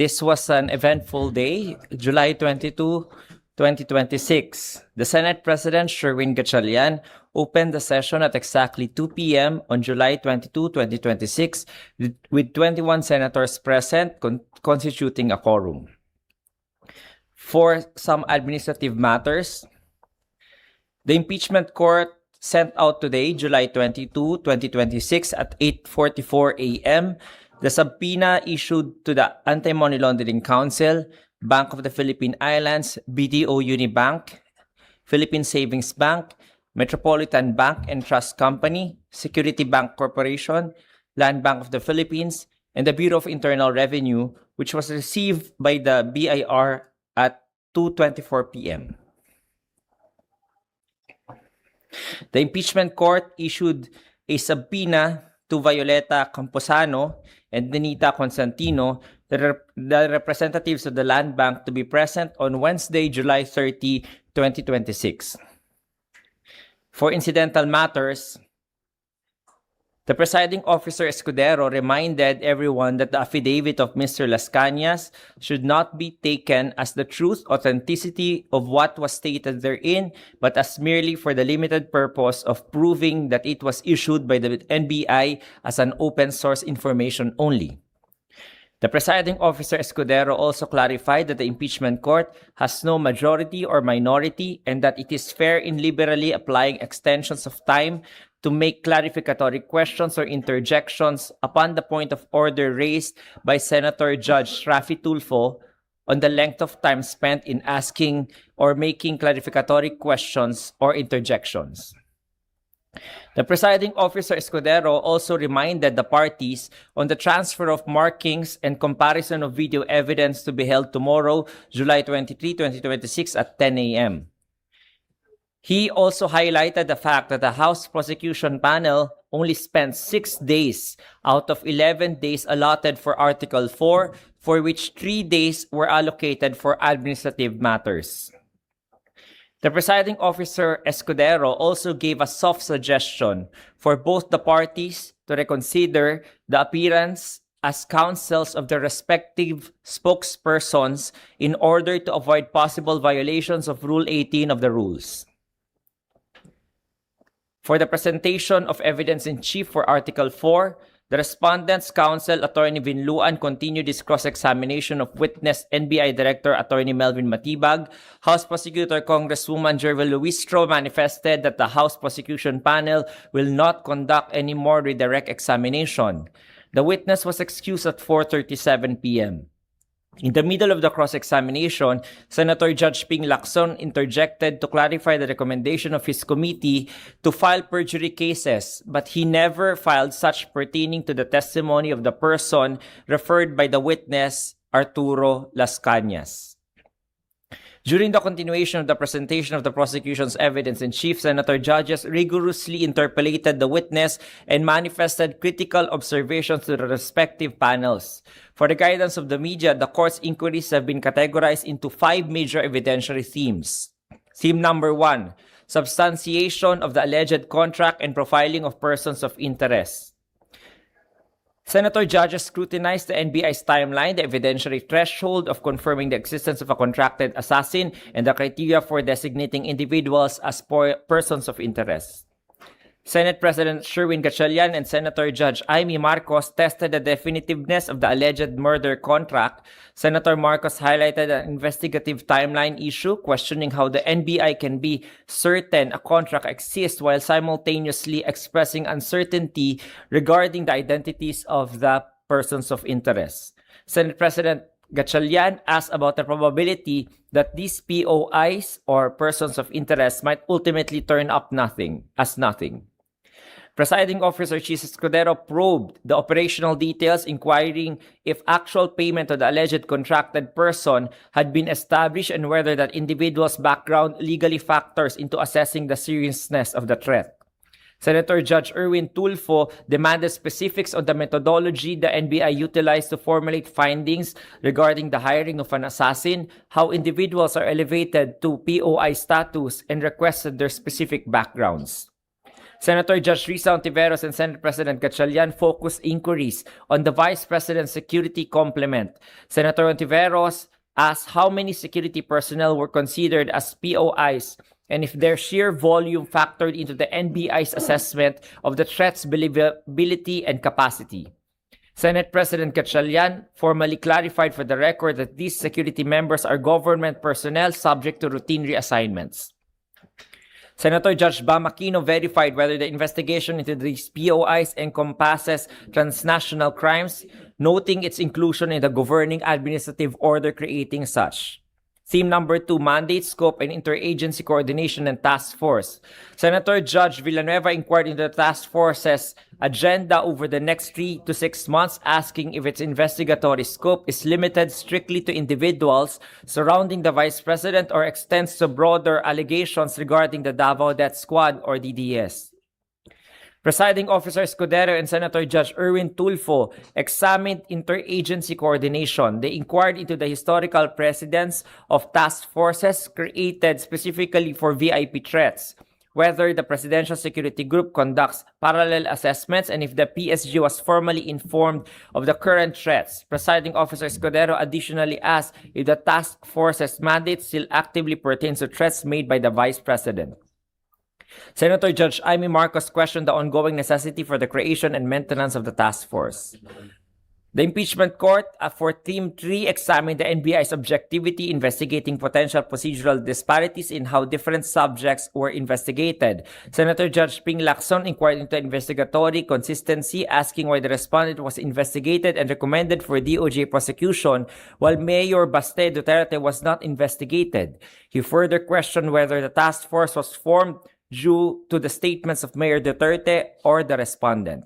This was an eventful day, July 22, 2026. The Senate President Sherwin Gatchalian opened the session at exactly 2 p.m. on July 22, 2026 with 21 senators present constituting a quorum. For some administrative matters, the impeachment court sent out today, July 22, 2026 at 8:44 a.m. the subpoena issued to the Anti-Money Laundering Council, Bank of the Philippine Islands, BDO Unibank, Philippine Savings Bank, Metropolitan Bank and Trust Company, Security Bank Corporation, Land Bank of the Philippines, and the Bureau of Internal Revenue, which was received by the BIR at 2:24 p.m. The impeachment court issued a subpoena to Violeta Camposano and Denita Constantino, the representatives of the Land Bank, to be present on Wednesday, July 30, 2026. For incidental matters, the presiding officer Escudero reminded everyone that the affidavit of Mr. Las Cañas should not be taken as the truth, authenticity of what was stated therein, but as merely for the limited purpose of proving that it was issued by the NBI as an open source information only. The presiding officer Escudero also clarified that the impeachment court has no majority or minority and that it is fair in liberally applying extensions of time to make clarificatory questions or interjections upon the point of order raised by Senator Judge Raffy Tulfo on the length of time spent in asking or making clarificatory questions or interjections. The presiding officer Escudero also reminded the parties on the transfer of markings and comparison of video evidence to be held tomorrow, July 23, 2026 at 10 a.m. He also highlighted the fact that the House Prosecution Panel only spent 6 days out of 11 days allotted for Article 4, for which 3 days were allocated for administrative matters. The presiding officer Escudero also gave a soft suggestion for both the parties to reconsider the appearance as counsels of the respective spokespersons in order to avoid possible violations of Rule 18 of the rules. For the presentation of evidence in chief for Article 4, the Respondent's Counsel, Attorney Vinluan, continued his cross-examination of witness NBI Director Attorney Melvin Matibag. House Prosecutor Congresswoman Jervel Luistro manifested that the House Prosecution Panel will not conduct any more redirect examination. The witness was excused at 4:37 p.m. In the middle of the cross-examination, Senator Judge Ping Lacson interjected to clarify the recommendation of his committee to file perjury cases, but he never filed such pertaining to the testimony of the person referred by the witness, Arturo Las Cañas. During the continuation of the presentation of the prosecution's evidence in chief, Senator Judges rigorously interpellated the witness and manifested critical observations to the respective panels. For the guidance of the media, the court's inquiries have been categorized into 5 major evidentiary themes. Theme number 1, substantiation of the alleged contract and profiling of persons of interest. Senator Judges scrutinized the NBI's timeline, the evidentiary threshold of confirming the existence of a contracted assassin, and the criteria for designating individuals as persons of interest. Senate President Sherwin Gatchalian and Senator Judge Amy Marcos tested the definitiveness of the alleged murder contract. Senator Marcos highlighted an investigative timeline issue, questioning how the NBI can be certain a contract exists while simultaneously expressing uncertainty regarding the identities of the persons of interest. Senate President Gatchalian asked about the probability that these POIs or persons of interest might ultimately turn up nothing. Presiding Officer Chis Escudero probed the operational details, inquiring if actual payment to the alleged contracted person had been established and whether that individual's background legally factors into assessing the seriousness of the threat. Senator Judge Erwin Tulfo demanded specifics on the methodology the NBI utilized to formulate findings regarding the hiring of an assassin, how individuals are elevated to POI status, and requested their specific backgrounds. Senator Judge Risa Ontiveros and Senate President Gatchalian focused inquiries on the Vice President's security complement. Senator Ontiveros asked how many security personnel were considered as POIs and if their sheer volume factored into the NBI's assessment of the threat's believability and capacity. Senate President Gatchalian formally clarified for the record that these security members are government personnel subject to routine reassignments. Senator Judge Bam Aquino verified whether the investigation into these POIs encompasses transnational crimes, noting its inclusion in the governing administrative order creating such. Theme number 2, mandate, scope, and interagency coordination and task force. Senator Judge Villanueva inquired into the task force's agenda over the next 3 to 6 months, asking if its investigatory scope is limited strictly to individuals surrounding the Vice President or extends to broader allegations regarding the Davao Death Squad or DDS. Presiding Officer Escudero and Senator Judge Erwin Tulfo examined interagency coordination. They inquired into the historical precedents of task forces created specifically for VIP threats, whether the Presidential Security Group conducts parallel assessments, and if the PSG was formally informed of the current threats. Presiding Officer Escudero additionally asked if the task force's mandate still actively pertains to threats made by the Vice President. Senator Judge Amy Marcos questioned the ongoing necessity for the creation and maintenance of the task force. The impeachment court for Team 3 examined the NBI's objectivity investigating potential procedural disparities in how different subjects were investigated. Senator Judge Ping Lacson inquired into investigatory consistency, asking why the respondent was investigated and recommended for DOJ prosecution while Mayor Baste Duterte was not investigated. He further questioned whether the task force was formed due to the statements of Mayor Duterte or the respondent.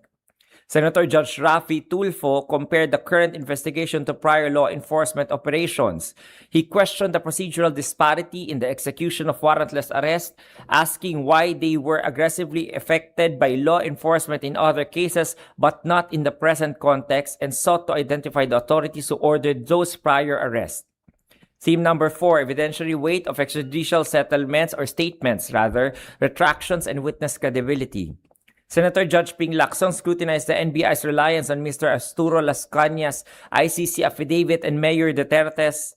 Senator Judge Rafi Tulfo compared the current investigation to prior law enforcement operations. He questioned the procedural disparity in the execution of warrantless arrest, asking why they were aggressively affected by law enforcement in other cases but not in the present context, and sought to identify the authorities who ordered those prior arrests. Theme number 4, evidentiary weight of extrajudicial settlements or statements, retractions and witness credibility. Senator Judge Ping Lacson scrutinized the NBI's reliance on Mr. Arturo Las Cañas' ICC affidavit and Mayor Duterte's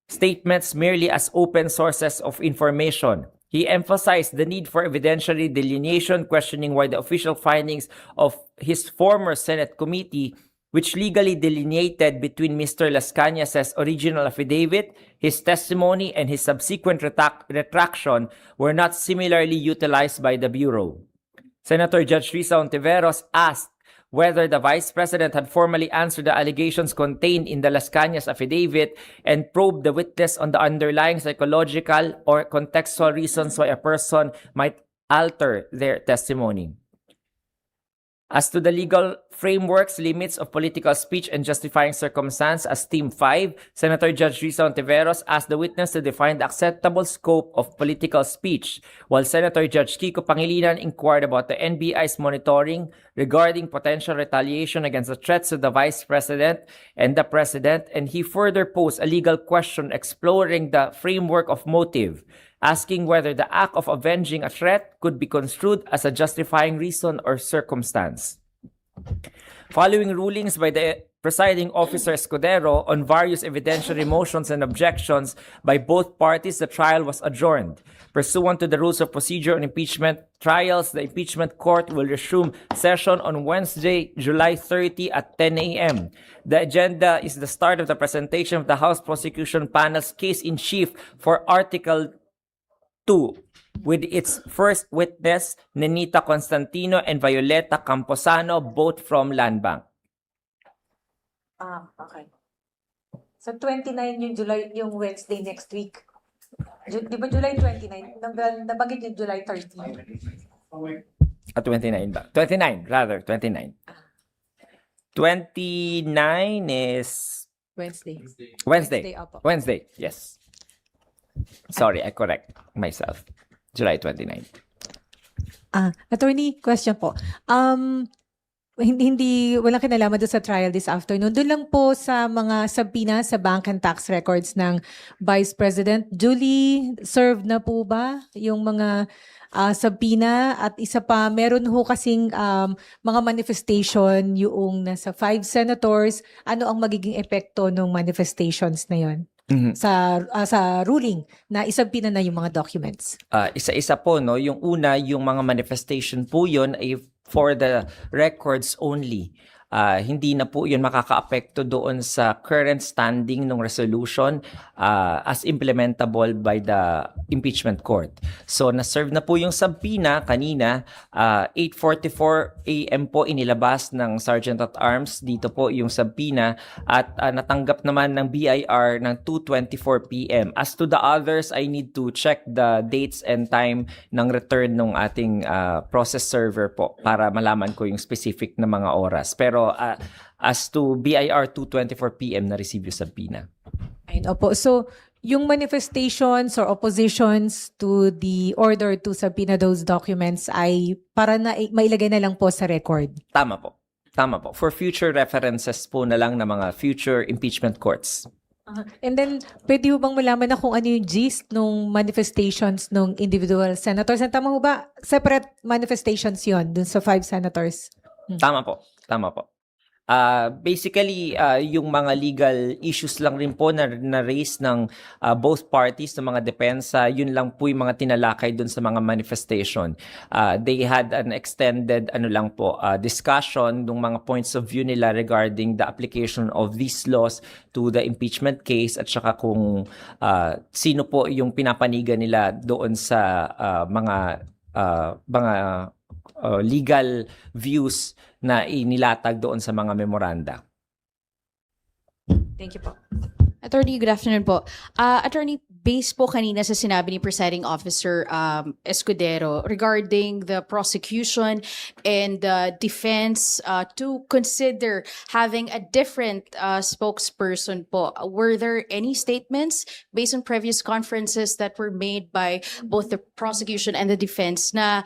statements merely as open sources of information. He emphasized the need for evidentiary delineation, questioning why the official findings of his former Senate committee, which legally delineated between Mr. Las Cañas' original affidavit, his testimony, and his subsequent retraction, were not similarly utilized by the Bureau. Senator Judge Risa Ontiveros asked whether the Vice President had formally answered the allegations contained in the Las Cañas affidavit and probed the witness on the underlying psychological or contextual reasons why a person might alter their testimony. As to the legal frameworks, limits of political speech and justifying circumstance as Team 5, Senator Judge Risa Ontiveros asked the witness to define the acceptable scope of political speech, while Senator Judge Kiko Pangilinan inquired about the NBI's monitoring regarding potential retaliation against the threats to the Vice President and the President, and he further posed a legal question exploring the framework of motive, asking whether the act of avenging a threat could be construed as a justifying reason or circumstance. Following rulings by the presiding officer Escudero on various evidentiary motions and objections by both parties, the trial was adjourned. Pursuant to the rules of procedure on impeachment trials, the impeachment court will resume session on Wednesday, July 30 at 10 a.m. The agenda is the start of the presentation of the House Prosecution Panel's case-in-chief for Article 2, with its first witness, Nenita Constantino and Violeta Camposano, both from Land Bank. Okay. So 29 yung July, yung Wednesday next week. Di ba July 29? Nabanggit yung July 30. 29 ba? 29, rather, 29. 29 is Wednesday. Wednesday. Opo. Wednesday, yes. Sorry, I correct myself. July 29. Attorney, question po. walang kinalaman doon sa trial this afternoon. Doon lang po sa mga subpoena sa bank and tax records ng Vice President. Duly served na po ba yung mga subpoena? At isa pa, meron ho kasing mga manifestation yung nasa 5 senators. Ano ang magiging epekto ng manifestations na yon sa ruling na isubpoena na yung mga documents? Isa-isa po, no? Yung una, yung mga manifestation po yun ay for the records only. Hindi na po yun makaka-apekto doon sa current standing ng resolution as implementable by the impeachment court. So, na-serve na po yung subpoena kanina, 8:44 a.m. po inilabas ng Sergeant at Arms. Dito po yung subpoena at natanggap naman ng BIR ng 2:24 p.m. As to the others, I need to check the dates and time ng return ng ating process server po para malaman ko yung specific na mga oras. Pero as to BIR 2:24 p.m. na-receive yung subpoena. Ayun, opo. So, yung manifestations or oppositions to the order to subpoena those documents ay para na mailagay na lang po sa record. Tama po. Tama po. For future references po na lang ng mga future impeachment courts. And then, pwede ho bang malaman na kung ano yung gist ng manifestations ng individual senators? And tama ho ba, separate manifestations yon dun sa 5 senators? Tama po. Tama po. Basically, yung mga legal issues lang rin po na raise ng both parties, ng mga depensa, yun lang po yung mga tinalakay dun sa mga manifestation. They had an extended discussion ng mga points of view nila regarding the application of these laws to the impeachment case at saka kung sino po yung pinapanigan nila doon sa mga legal views na inilatag doon sa mga memoranda. Thank you po. Attorney, good afternoon po. Attorney, based po kanina sa sinabi ni Presiding Officer Escudero regarding the prosecution and the defense to consider having a different spokesperson po, were there any statements based on previous conferences that were made by both the prosecution and the defense na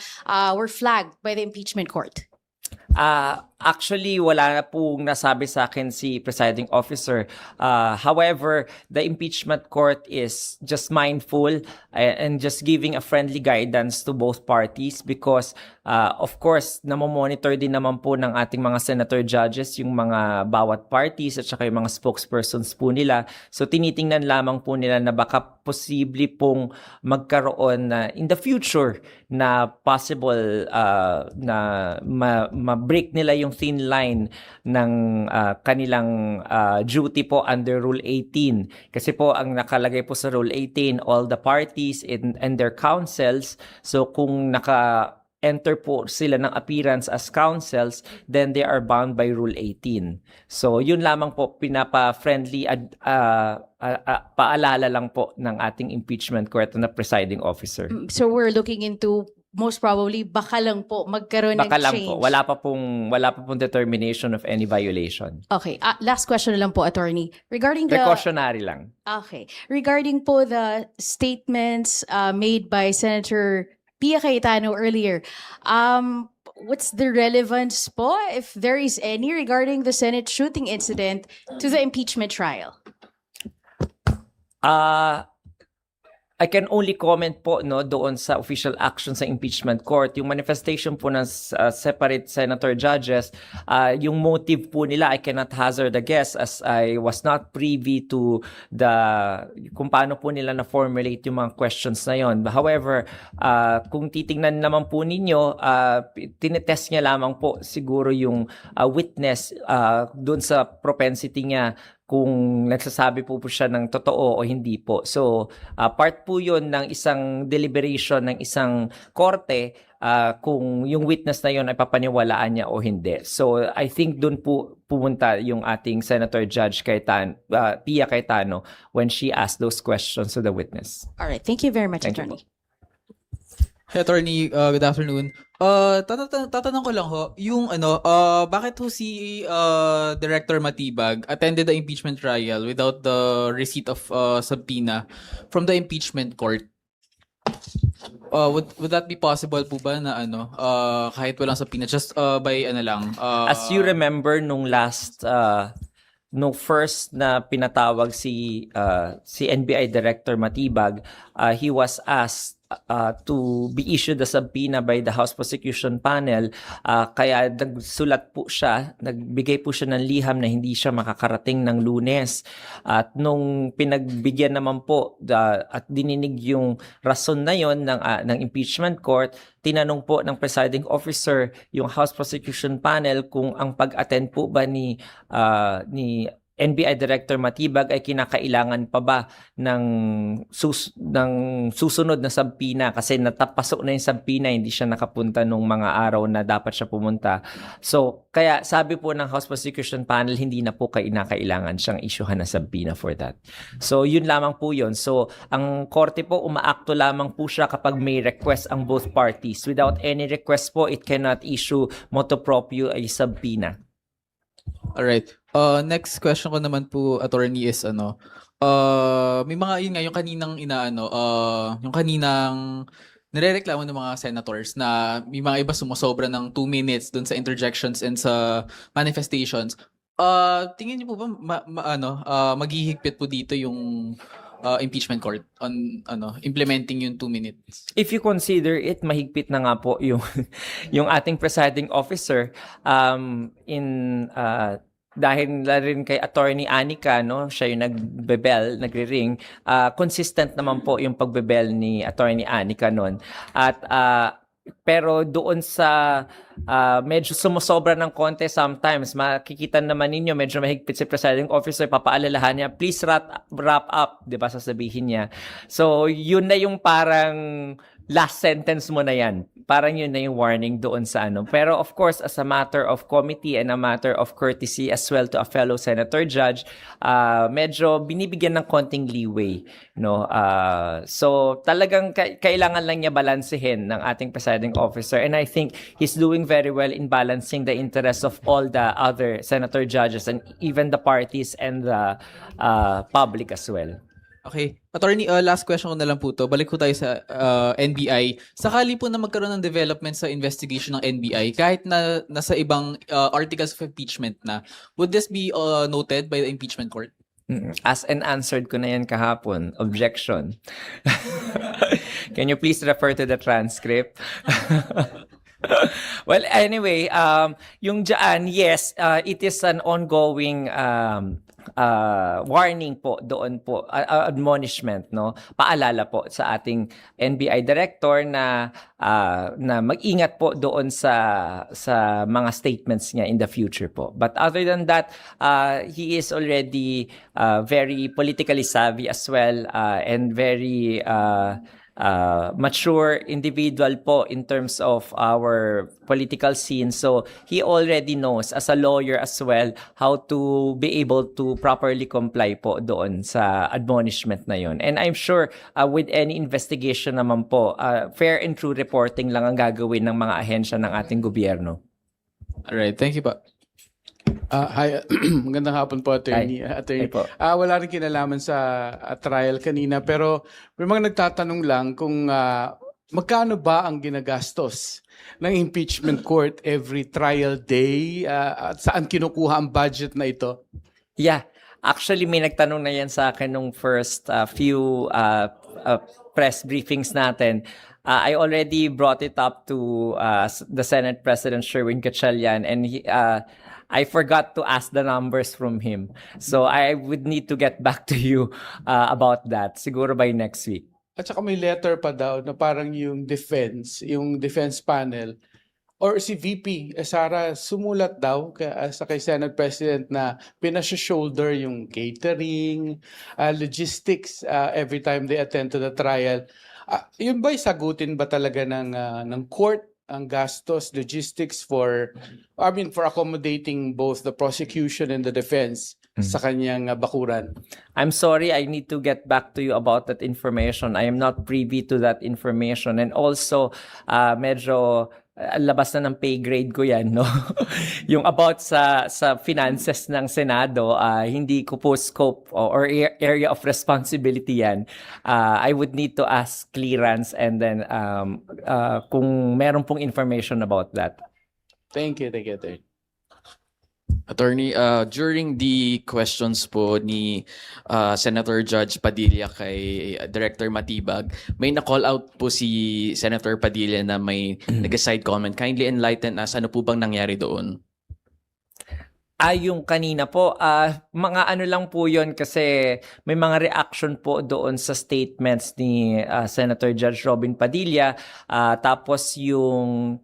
were flagged by the impeachment court? Actually, wala na pong nasabi sa akin si presiding officer. However, the impeachment court is just mindful and just giving a friendly guidance to both parties because, of course, namomonitor din naman po ng ating mga senator judges yung mga bawat parties at saka yung mga spokespersons po nila. So, tinitingnan lamang po nila na baka posible pong magkaroon na in the future na possible na ma-break nila yung thin line ng kanilang duty po under Rule 18. Kasi po ang nakalagay po sa Rule 18, all the parties and their counsels, so kung enter po sila ng appearance as counsels, then they are bound by Rule 18. So yun lamang po pinapa-friendly paalala lang po ng ating impeachment court na presiding officer. So we're looking into most probably baka lang po magkaroon Baka ng lang change. po. Wala pa pong determination of any violation. Okay. Last question na lang po, Attorney. Regarding the... Precautionary lang. Okay. Regarding po the statements made by Senator Pia Cayetano earlier, what's the relevance po, if there is any, regarding the Senate shooting incident to the impeachment trial? I can only comment po doon sa official action sa impeachment court. Yung manifestation po ng separate senator judges, yung motive po nila, I cannot hazard a guess as I was not privy to kung paano po nila na-formulate yung mga questions na yon. However, kung titingnan naman po ninyo, tinetest niya lamang po siguro yung witness doon sa propensity niya kung nagsasabi po siya ng totoo o hindi po. So, part po yun ng isang deliberation ng isang korte kung yung witness na yun ay papaniwalaan niya o hindi. So, I think dun po pumunta yung ating Senator Judge Pia Cayetano when she asked those questions to the witness. All right. Thank you very much, Thank you Attorney. Hey, Attorney, good afternoon. Tatanong ko lang ho, yung bakit ho si Director Matibag attended the impeachment trial without the receipt of subpoena from the impeachment court? would that be possible po ba na kahit walang subpoena, just by As you remember, nung first na pinatawag si NBI Director Matibag, he was asked to be issued a subpoena by the House Prosecution Panel, kaya nagbigay po siya ng liham na hindi siya makakarating ng Lunes. At nung pinagbigyan naman po at dininig yung rason na yon ng impeachment court, tinanong po ng presiding officer yung House Prosecution Panel kung ang pag-attend po ba ni NBI Director Matibag ay kinakailangan pa ba ng susunod na subpoena, kasi natapasok na yung subpoena, hindi siya nakapunta nung mga araw na dapat siya pumunta. So, kaya sabi po ng House Prosecution Panel, hindi na po kinakailangan siyang isyuhan na subpoena for that. So, yun lamang po yun. So, ang korte po, umaakto lamang po siya kapag may request ang both parties. Without any request po, it cannot issue motu proprio a subpoena. Alright. Next question ko naman po, attorney, is may mga yun nga yung kaninang yung kaninang nirereklamo ng mga senators na may mga iba sumusobra ng 2 minutes dun sa interjections and sa manifestations. Tingin niyo po ba maghihigpit po dito yung impeachment court on implementing yung 2 minutes? If you consider it, mahigpit na nga po yung yung ating presiding officer dahil na rin kay Attorney Anica, no, siya yung nagre-ring, consistent naman po yung pagbebel ni Attorney Anica noon. At pero doon sa medyo sumusobra ng konti sometimes, makikita naman ninyo medyo mahigpit si presiding officer, papaalalahan niya, please wrap up, 'di ba, sasabihin niya. So yun na yung parang last sentence mo na yan. Parang yun na yung warning doon sa Pero of course, as a matter of committee and a matter of courtesy as well to a fellow senator judge, medyo binibigyan ng konting leeway, no? So talagang kailangan lang niya balansehin ng ating presiding officer, and I think he's doing very well in balancing the interests of all the other senator judges and even the parties and the public as well. Okay. Attorney, last question ko na lang po to. Balik po tayo sa NBI. Sakali po na magkaroon ng development sa investigation ng NBI, kahit na nasa ibang articles of impeachment na, would this be noted by the impeachment court? As and answered ko na yan kahapon. Objection. Can you please refer to the transcript? Well, anyway, yung dyan, yes, it is an ongoing warning po doon po, admonishment, no, paalala po sa ating NBI director na mag-ingat po doon sa mga statements niya in the future po. But other than that, he is already very politically savvy as well, and very mature individual po in terms of our political scene. So he already knows as a lawyer as well how to be able to properly comply po doon sa admonishment na yon. And I'm sure with any investigation naman po, fair and true reporting lang ang gagawin ng mga ahensya ng ating gobyerno. Alright, thank you po. Hi, magandang hapon po, Attorney. Hi po. Wala rin kinalaman sa trial kanina, pero may mga nagtatanong lang kung magkano ba ang ginagastos ng impeachment court every trial day, at saan kinukuha ang budget na ito? Yeah. Actually, may nagtanong na yan sa akin nung first few press briefings natin. I already brought it up to the Senate President Sherwin Gatchalian, and I forgot to ask the numbers from him. So I would need to get back to you about that, siguro by next week. At saka may letter pa daw na parang yung defense panel, or si VP Sara sumulat daw kay Senate President na pinasho-shoulder yung catering, logistics every time they attend to the trial. Yun ba'y sagutin ba talaga ng court ang gastos, logistics for accommodating both the prosecution and the defense sa kanyang bakuran? I'm sorry, I need to get back to you about that information. I am not privy to that information. And also, medyo labas na ng pay grade ko yan, no? Yung about sa finances ng Senado, hindi ko po scope or area of responsibility yan. I would need to ask clearance and then kung meron pong information about that. Thank you, Attorney. Attorney, during the questions po ni Senator Judge Padilla kay Director Matibag, may na-call out po si Senator Padilla na may nag-side comment. Kindly enlighten us, ano po bang nangyari doon? Yung kanina po, mga ano lang po yon kasi may mga reaction po doon sa statements ni Senator Judge Robin Padilla. Tapos yung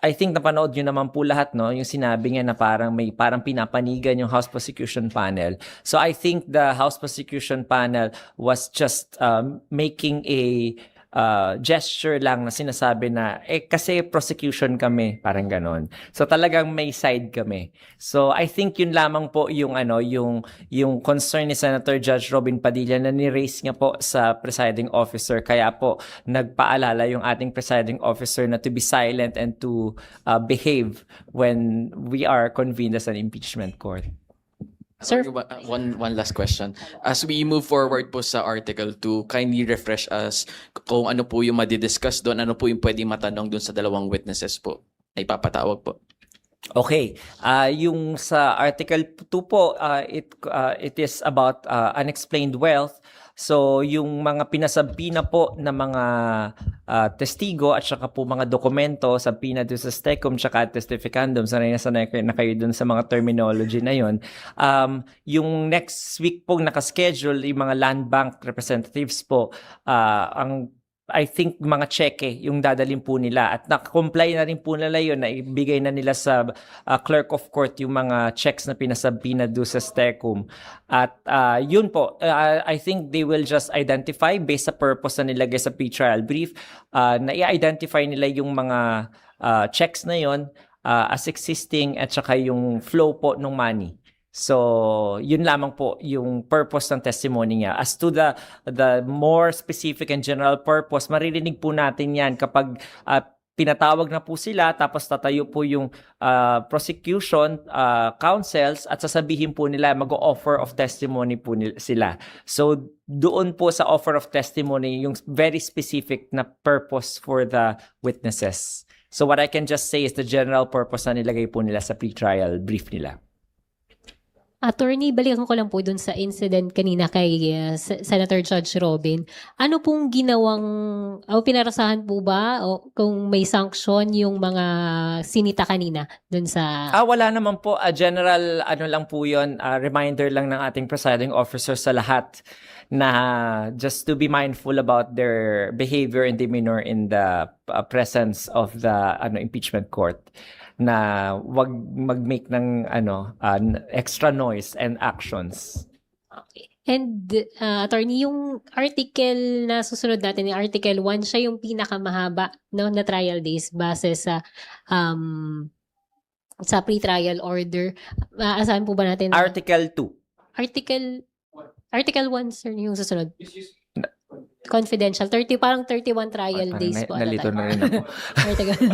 I think napanood nyo naman po lahat, no? Yung sinabi niya na parang pinapanigan yung House Prosecution Panel. So I think the House Prosecution Panel was just making a gesture lang na sinasabi na kasi prosecution kami, parang ganon. So talagang may side kami. So I think yun lamang po yung yung concern ni Senator Judge Robin Padilla na ni-raise niya po sa presiding officer, kaya po nagpaalala yung ating presiding officer na to be silent and to behave when we are convened as an impeachment court. Sir? One last question. As we move forward po sa Article 2, kindly refresh us kung ano po yung madidiscuss doon, ano po yung pwedeng matanong doon sa dalawang witnesses po na ipapatawag po. Okay. Yung sa Article 2 po, it is about unexplained wealth. So, yung mga pinasabina po na mga testigo at saka po mga dokumento, subpoena do sa stecum tsaka testificandum, sanay na kayo dun sa mga terminology na yun. Yung next week po nakaschedule, yung mga land bank representatives po, I think mga cheque yung dadalhin po nila at nakakomply na rin po nila yun, na ibigay na nila sa clerk of court yung mga checks na pinasabina do sa stecum. At yun po, I think they will just identify based sa purpose na nilagay sa pre-trial brief, na i-identify nila yung mga checks na yun as existing at saka yung flow po ng money. So, yun lamang po yung purpose ng testimony niya. As to the more specific and general purpose, maririnig po natin yan kapag pinatawag na po sila, tapos tatayo po yung prosecution counsels at sasabihin po nila mag-o-offer of testimony po sila. So, doon po sa offer of testimony, yung very specific na purpose for the witnesses. So, what I can just say is the general purpose na nilagay po nila sa pre-trial brief nila. Attorney, balikan ko lang po dun sa incident kanina kay Senator Judge Robin. Ano pong pinarasahan po ba o kung may sanction yung mga sinita kanina dun sa... Wala naman po. General, lang po yun. Reminder lang ng ating presiding officer sa lahat na just to be mindful about their behavior and demeanor in the presence of the impeachment court, na wag mag-make ng extra noise and actions. Okay. And attorney, yung article na susunod natin, yung Article 1, siya yung pinakamahaba na trial days base sa pre-trial order. Asahan po ba natin? Article 2. Article 1, sir, yung susunod. Confidential. Parang 31 trial days po. Nalito na rin ako. Article.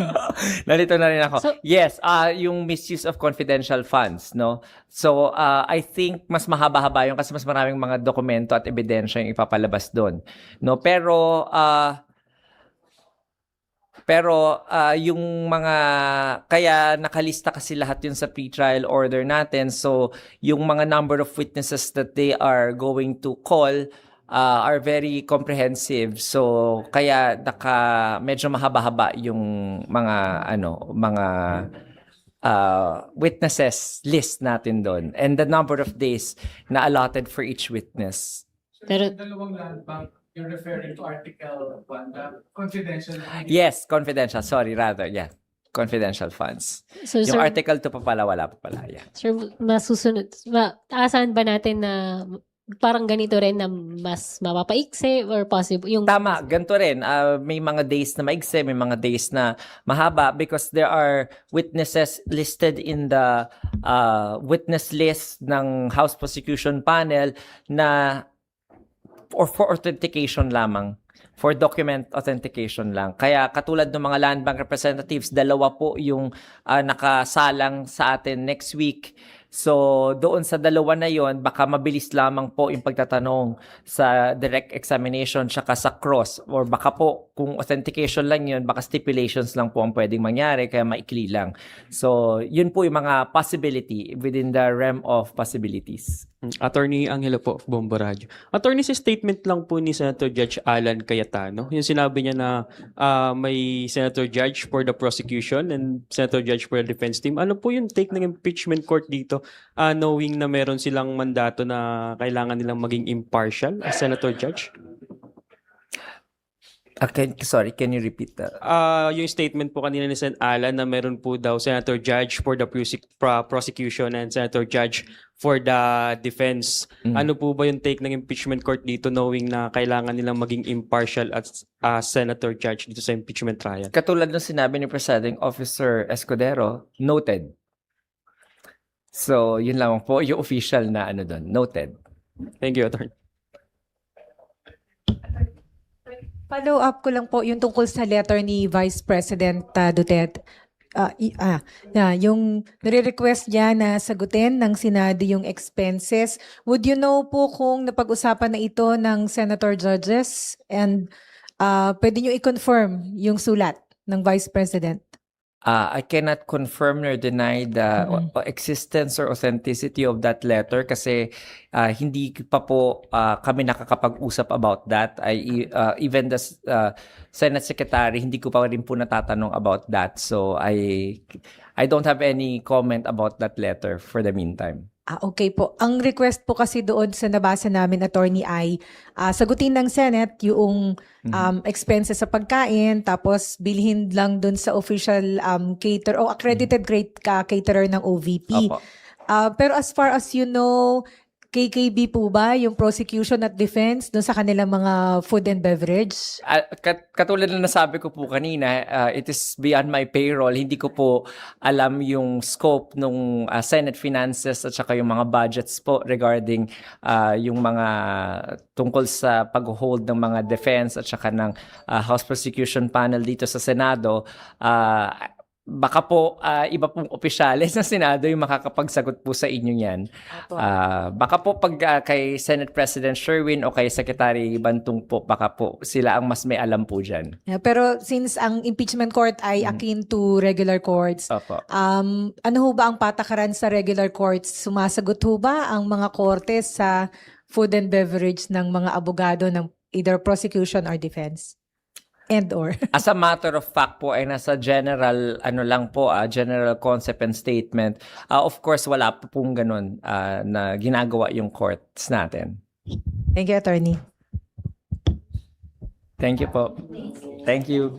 Nalito na rin ako. So- Yes, yung misuse of confidential funds, no? So, I think mas mahaba-haba yun kasi mas maraming mga dokumento at ebidensya yung ipapalabas doon. No, pero yung mga, kaya nakalista kasi lahat yun sa pre-trial order natin. So, yung mga number of witnesses that they are going to call are very comprehensive. So, kaya medyo mahaba-haba yung mga witnesses list natin doon. And the number of days na allotted for each witness. Pero, Dalawang land bank, you're referring to Article 1, confidential. Yes, confidential. Sorry, rather. Yeah. Confidential funds. so, Yung sir, Article 2 pa pala, wala pa pala. Yeah. sir, masusunod. Aasahan ba natin na parang ganito rin na mas mapapaiksi or possible? Yung Tama, ganito rin. May mga days na maigse, may mga days na mahaba because there are witnesses listed in the witness list ng House Prosecution Panel na or for authentication lamang. for document authentication lang. Kaya katulad ng mga land bank representatives, dalawa po yung nakasalang sa atin next week. So doon sa dalawa na yon, baka mabilis lamang po yung pagtatanong sa direct examination tsaka sa cross, or baka po kung authentication lang yun, baka stipulations lang po ang pwedeng mangyari, kaya maikli lang. So yun po yung mga possibility within the realm of possibilities. Attorney Angelo po of Bombo Radio. Attorney, sa statement lang po ni Senator Judge Alan Cayetano, yung sinabi niya na may Senator Judge for the prosecution and Senator Judge for the defense team. Ano po yung take ng impeachment court dito, knowing na meron silang mandato na kailangan nilang maging impartial as Senator Judge? Sorry, can you repeat that? Yung statement po kanina ni Sen. Alan na meron po daw Senator Judge for the prosecution and Senator Judge for the defense. Ano po ba yung take ng impeachment court dito, knowing na kailangan nilang maging impartial as Senator Judge dito sa impeachment trial? Katulad ng sinabi ni Presiding Officer Escudero, noted. So yun lang po yung official na doon, noted. Thank you, Attorney. Follow up ko lang po yung tungkol sa letter ni Vice President Duterte. Yung nire-request niya na sagutin ng Senado yung expenses. Would you know po kung napag-usapan na ito ng Senator Judges? And pwede niyo i-confirm yung sulat ng Vice President? I cannot confirm nor deny the existence or authenticity of that letter kasi hindi pa po kami nakakapag-usap about that. Even the Senate Secretary, hindi ko pa rin po natatanong about that. So I don't have any comment about that letter for the meantime. Okay po. Ang request po kasi doon sa nabasa namin, attorney, ay sagutin ng Senate yung expenses sa pagkain, tapos bilhin lang doon sa official caterer o accredited caterer ng OVP. Opo. Pero as far as you know, KKB po ba yung prosecution at defense doon sa kanilang mga food and beverage? Katulad na nasabi ko po kanina, it is beyond my payroll. Hindi ko po alam yung scope ng Senate Finances at saka yung mga budgets po regarding yung mga tungkol sa pag-hold ng mga defense at saka ng House Prosecution Panel dito sa Senado. Baka po iba pong opisyales ng Senado yung makakapagsagot po sa inyo yan. Baka po pag kay Senate President Sherwin o kay Secretary Bantong po, baka po sila ang mas may alam po dyan. Yeah, pero since ang impeachment court ay akin to regular courts, Opo. ano ho ba ang patakaran sa regular courts? Sumasagot ho ba ang mga korte sa food and beverage ng mga abogado ng either prosecution or defense? And or? As a matter of fact po ay nasa general lang po, general concept and statement. Of course wala po pong ganun na ginagawa yung courts natin. Thank you, attorney. Thank you po. Thank you.